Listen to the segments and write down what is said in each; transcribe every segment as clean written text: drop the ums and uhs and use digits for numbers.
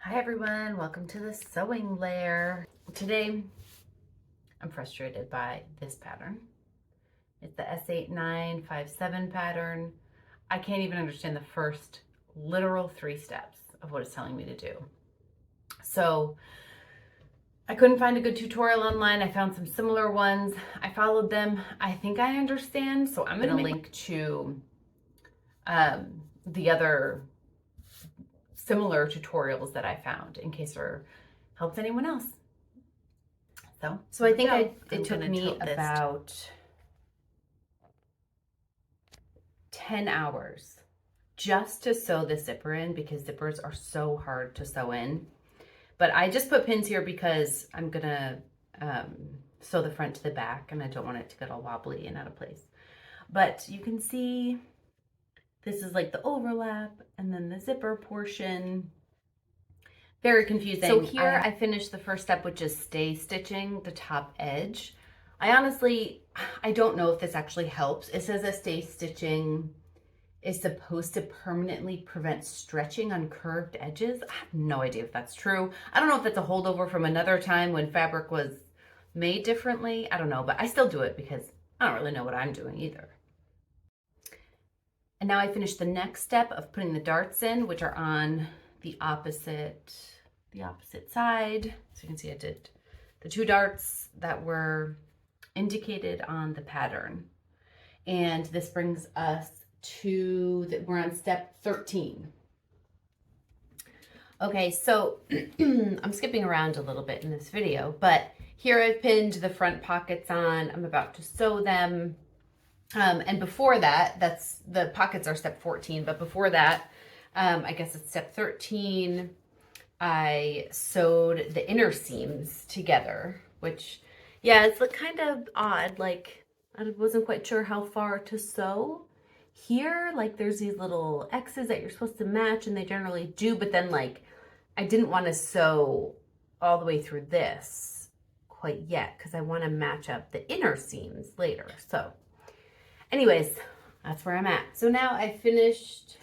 Hi everyone, welcome to the sewing lair. Today I'm frustrated by this pattern. It's the S8957 pattern. I can't even understand the first literal 3 steps of what it's telling me to do. So I couldn't find a good tutorial online. I found some similar ones. I followed them. I think I understand, so I'm gonna link to the other similar tutorials that I found in case it helps anyone else. So I think it took me about 10 hours just to sew the zipper in because zippers are so hard to sew in. But I just put pins here because I'm gonna sew the front to the back and I don't want it to get all wobbly and out of place. But you can see this is like the overlap and then the zipper portion. Very confusing. So here I finished the first step, which is stay stitching the top edge. I don't know if this actually helps. It says that stay stitching is supposed to permanently prevent stretching on curved edges. I have no idea if that's true. I don't know if that's a holdover from another time when fabric was made differently. I don't know, but I still do it because I don't really know what I'm doing either. And now I finished the next step of putting the darts in, which are on the opposite side. So you can see I did the 2 darts that were indicated on the pattern. And this brings us to, we're on step 13. Okay, so I'm skipping around a little bit in this video, but here I've pinned the front pockets on. I'm about to sew them. And before that, the pockets are step 14, but before that, I guess it's step 13, I sewed the inner seams together, which, yeah, it's like kind of odd. Like, I wasn't quite sure how far to sew. Here, like, there's these little X's that you're supposed to match, and they generally do, but then, like, I didn't want to sew all the way through this quite yet, because I want to match up the inner seams later, so. Anyways, that's where I'm at. So now I finished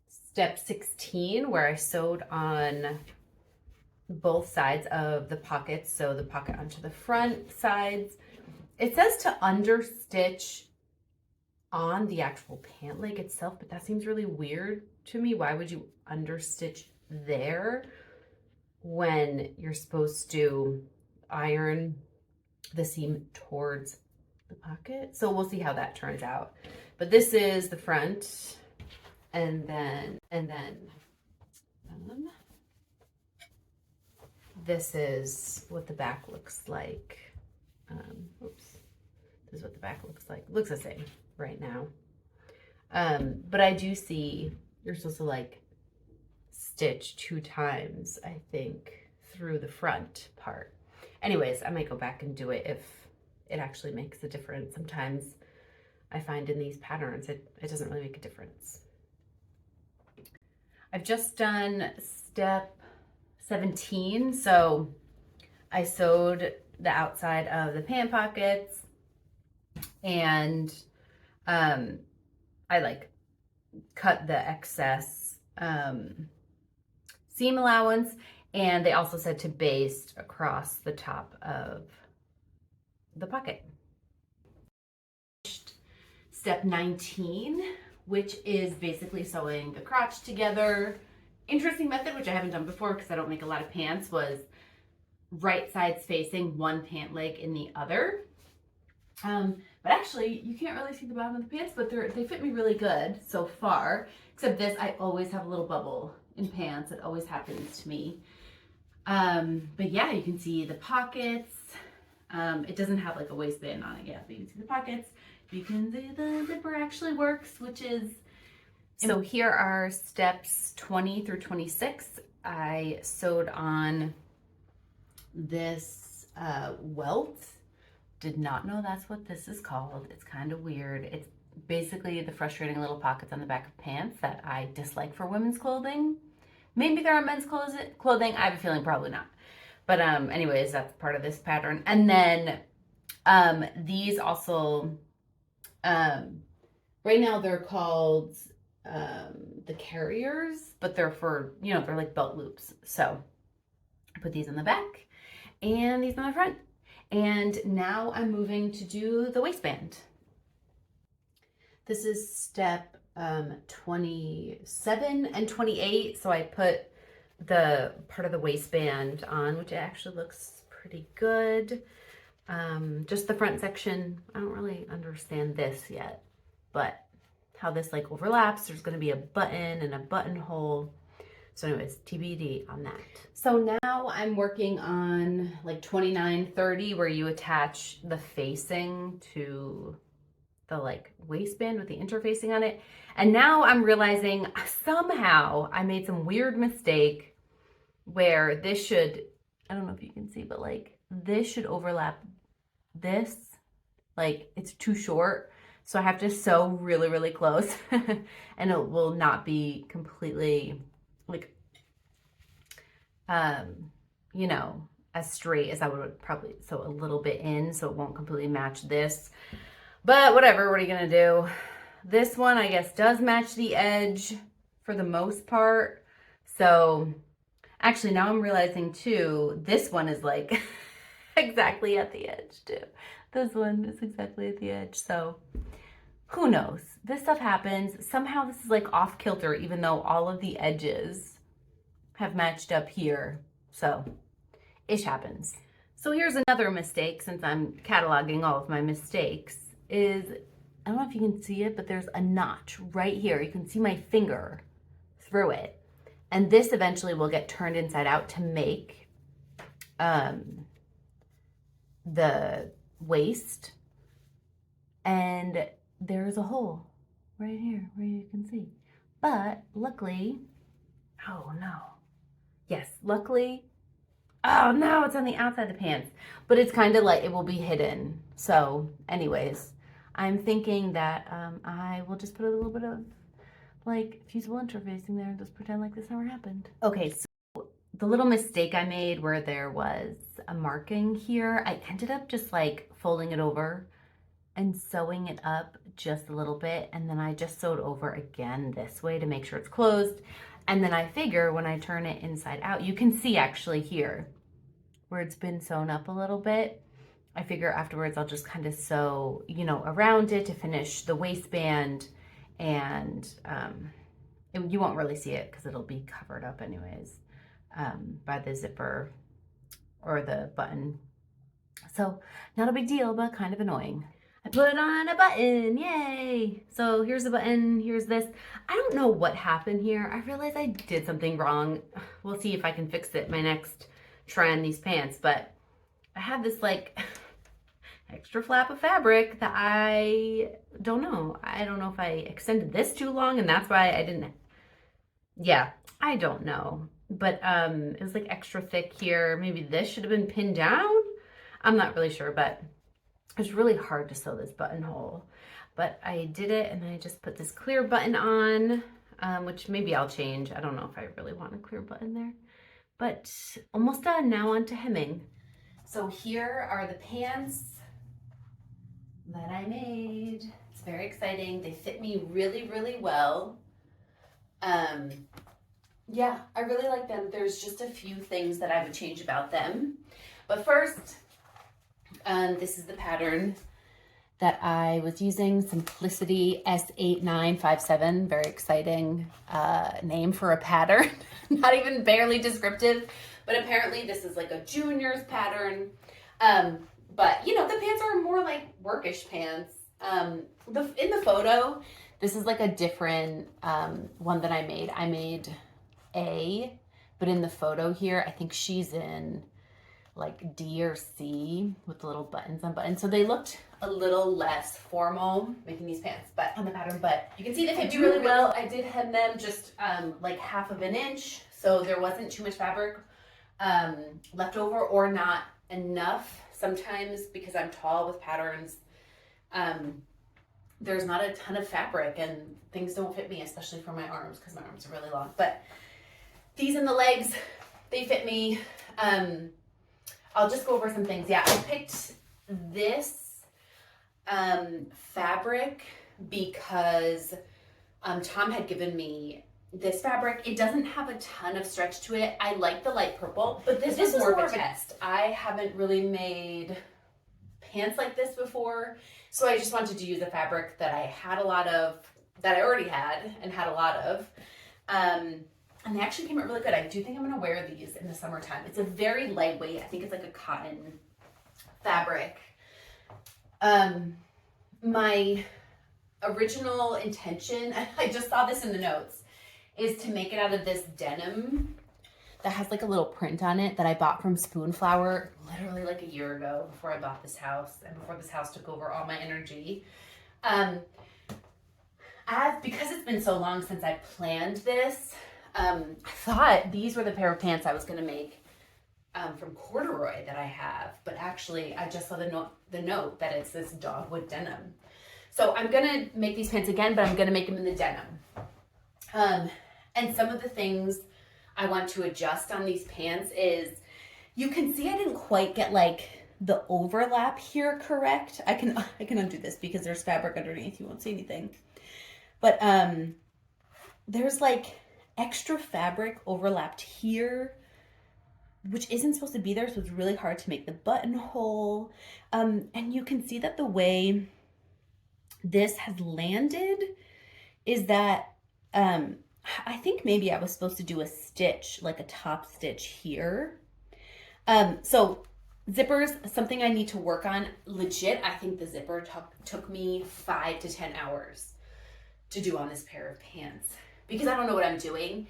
step 16, where I sewed on both sides of the pockets. So the pocket onto the front sides. It says to understitch on the actual pant leg itself, but that seems really weird to me. Why would you understitch there when you're supposed to iron the seam towards the pocket? So we'll see how that turns out. But this is the front, and then this is what the back looks like. This is what the back looks like. It looks the same right now. But I do see you're supposed to like stitch 2 times, I think, through the front part. Anyways, I might go back and do it if it actually makes a difference. Sometimes I find in these patterns it doesn't really make a difference. I've just done step 17. So I sewed the outside of the pant pockets, and I like cut the excess seam allowance, and they also said to baste across the top of the pocket. Step 19, which is basically sewing the crotch together. Interesting method, which I haven't done before because I don't make a lot of pants, was right sides facing, one pant leg in the other. But actually, you can't really see the bottom of the pants, but they fit me really good so far. Except this, I always have a little bubble in pants. It always happens to me. But yeah, you can see the pockets. It doesn't have like a waistband on it yet, but you can see the pockets. You can see the zipper actually works, which is... So here are steps 20 through 26. I sewed on this welt. Did not know that's what this is called. It's kind of weird. It's basically the frustrating little pockets on the back of pants that I dislike for women's clothing. Maybe there are men's clothing. I have a feeling probably not. But anyways, that's part of this pattern. And then these also, right now they're called the carriers, but they're for, you know, they're like belt loops. So I put these in the back and these on the front. And now I'm moving to do the waistband. This is step 27 and 28. So I put the part of the waistband on, which actually looks pretty good. Just the front section, I don't really understand this yet, but how this like overlaps, there's gonna be a button and a buttonhole. So anyways, TBD on that. So now I'm working on like 29-30, where you attach the facing to the like waistband with the interfacing on it. And now I'm realizing somehow I made some weird mistake where this should, I don't know if you can see, but like this should overlap this, like it's too short. So I have to sew really, really close and it will not be completely like, you know, as straight as I would probably sew a little bit in, so it won't completely match this. But whatever, what are you gonna do? This one, I guess, does match the edge for the most part. So actually now I'm realizing too, this one is like exactly at the edge too. This one is exactly at the edge. So who knows? This stuff happens. Somehow this is like off kilter, even though all of the edges have matched up here. So ish happens. So here's another mistake, since I'm cataloging all of my mistakes, is, I don't know if you can see it, but there's a notch right here. You can see my finger through it. And this eventually will get turned inside out to make the waist. And there's a hole right here where you can see. But luckily, oh no. Yes, luckily, oh no, it's on the outside of the pants. But it's kind of like, it will be hidden. So anyways, I'm thinking that I will just put a little bit of like fusible interfacing there and just pretend like this never happened. Okay, so the little mistake I made where there was a marking here, I ended up just like folding it over and sewing it up just a little bit. And then I just sewed over again this way to make sure it's closed. And then I figure when I turn it inside out, you can see actually here where it's been sewn up a little bit. I figure afterwards I'll just kind of sew, you know, around it to finish the waistband, and you won't really see it because it'll be covered up anyways by the zipper or the button. So not a big deal, but kind of annoying. I put on a button, yay! So here's the button, here's this. I don't know what happened here. I realized I did something wrong. We'll see if I can fix it my next try on these pants, but I have this like extra flap of fabric that I don't know. I don't know if I extended this too long and that's why I didn't, yeah, I don't know. But it was like extra thick here. Maybe this should have been pinned down. I'm not really sure, but it was really hard to sew this buttonhole. But I did it, and I just put this clear button on, which maybe I'll change. I don't know if I really want a clear button there. But almost done. Now on to hemming. So here are the pants that I made. It's very exciting. They fit me really, really well. Yeah, I really like them. There's just a few things that I would change about them. But first, this is the pattern that I was using, Simplicity S8957. Very exciting name for a pattern. Not even barely descriptive, but apparently this is like a junior's pattern. But you know, the pants are more like workish pants. In the photo, this is like a different one that I made. I made A, but in the photo here, I think she's in like D or C with the little buttons on buttons. So they looked a little less formal making these pants, but on the pattern, but you can see they fit me really well. I did hem them just like 1/2 inch. So there wasn't too much fabric left over, or not enough. Sometimes because I'm tall with patterns, there's not a ton of fabric and things don't fit me, especially for my arms because my arms are really long. But these in the legs, they fit me. I'll just go over some things. Yeah, I picked this fabric because Tom had given me this fabric. It doesn't have a ton of stretch to it. I like the light purple, but this was more of a test. I haven't really made pants like this before, so I just wanted to use a fabric that I had a lot of, that I already had and had a lot of. And they actually came out really good. I do think I'm gonna wear these in the summertime. It's a very lightweight, I think it's like a cotton fabric. My original intention, I just saw this in the notes, is to make it out of this denim that has like a little print on it that I bought from Spoonflower literally like a year ago, before I bought this house and before this house took over all my energy. Because it's been so long since I planned this, I thought these were the pair of pants I was gonna make from corduroy that I have, but actually I just saw the note that it's this dogwood denim. So I'm gonna make these pants again, but I'm gonna make them in the denim. And some of the things I want to adjust on these pants is, you can see I didn't quite get like the overlap here correct. I can undo this because there's fabric underneath, you won't see anything. But there's like extra fabric overlapped here, which isn't supposed to be there, so it's really hard to make the buttonhole. And you can see that the way this has landed is that I think maybe I was supposed to do a stitch, like a top stitch here. So zippers, something I need to work on. Legit, I think the zipper took me 5 to 10 hours to do on this pair of pants, because I don't know what I'm doing.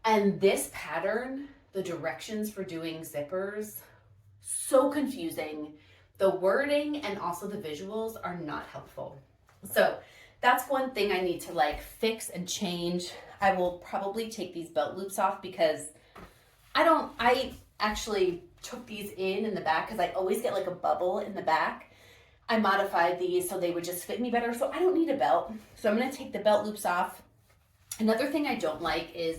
And this pattern, the directions for doing zippers, so confusing. The wording and also the visuals are not helpful. So that's one thing I need to like fix and change. I will probably take these belt loops off because I actually took these in the back because I always get like a bubble in the back. I modified these so they would just fit me better, so I don't need a belt. So I'm gonna take the belt loops off. Another thing I don't like is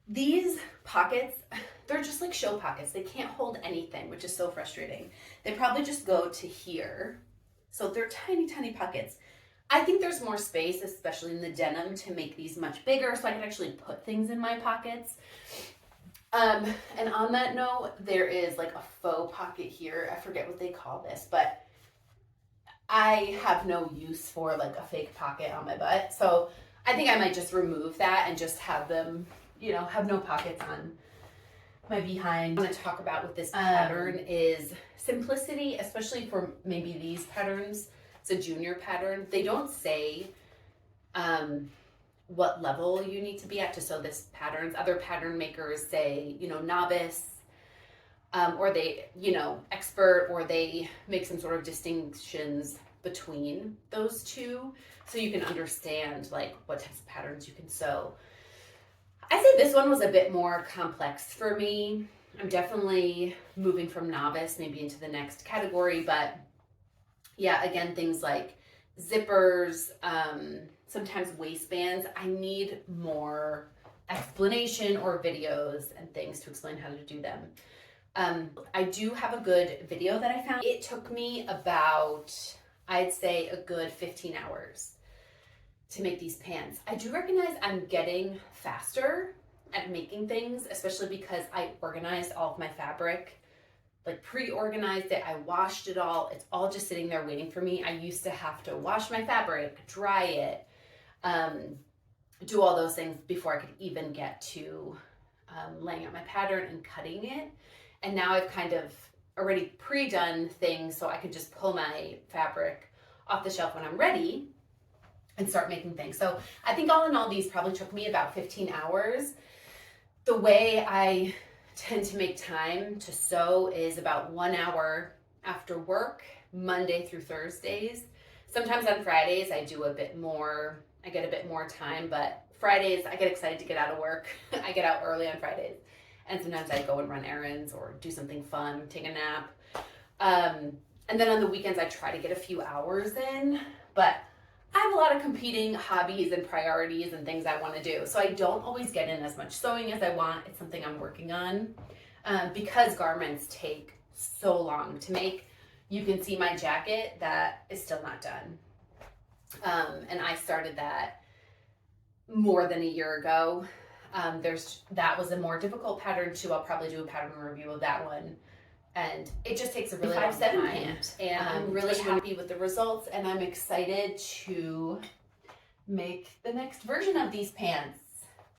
these pockets, they're just like show pockets. They can't hold anything, which is so frustrating. They probably just go to here. So they're tiny, tiny pockets. I think there's more space, especially in the denim, to make these much bigger so I can actually put things in my pockets. And on that note, there is like a faux pocket here. I forget what they call this, but I have no use for like a fake pocket on my butt. So I think I might just remove that and just have them, you know, have no pockets on my behind. What I want to talk about with this pattern is simplicity, especially for maybe these patterns. It's a junior pattern. They don't say what level you need to be at to sew this patterns. Other pattern makers say, you know, novice, or they, you know, expert, or they make some sort of distinctions between those two so you can understand like what types of patterns you can sew. I say this one was a bit more complex for me. I'm definitely moving from novice maybe into the next category, but yeah, again, things like zippers, sometimes waistbands, I need more explanation or videos and things to explain how to do them. I do have a good video that I found. It took me about, I'd say, a good 15 hours to make these pants. I do recognize I'm getting faster at making things, especially because I organized all of my fabric, like pre-organized it. I washed it all. It's all just sitting there waiting for me. I used to have to wash my fabric, dry it, do all those things before I could even get to laying out my pattern and cutting it. And now I've kind of already pre-done things so I could just pull my fabric off the shelf when I'm ready and start making things. So I think all in all, these probably took me about 15 hours. The way I tend to make time to sew is about 1 hour after work, Monday through Thursdays. Sometimes on Fridays I do a bit more, I get a bit more time, but Fridays I get excited to get out of work. I get out early on Fridays. And sometimes I go and run errands or do something fun, take a nap. And then on the weekends, I try to get a few hours in, but I have a lot of competing hobbies and priorities and things I want to do. So I don't always get in as much sewing as I want. It's something I'm working on because garments take so long to make. You can see my jacket that is still not done. And I started that more than a year ago. That was a more difficult pattern too. I'll probably do a pattern review of that one. And it just takes a really long time. Pant. And I'm really happy with the results, and I'm excited to make the next version of these pants.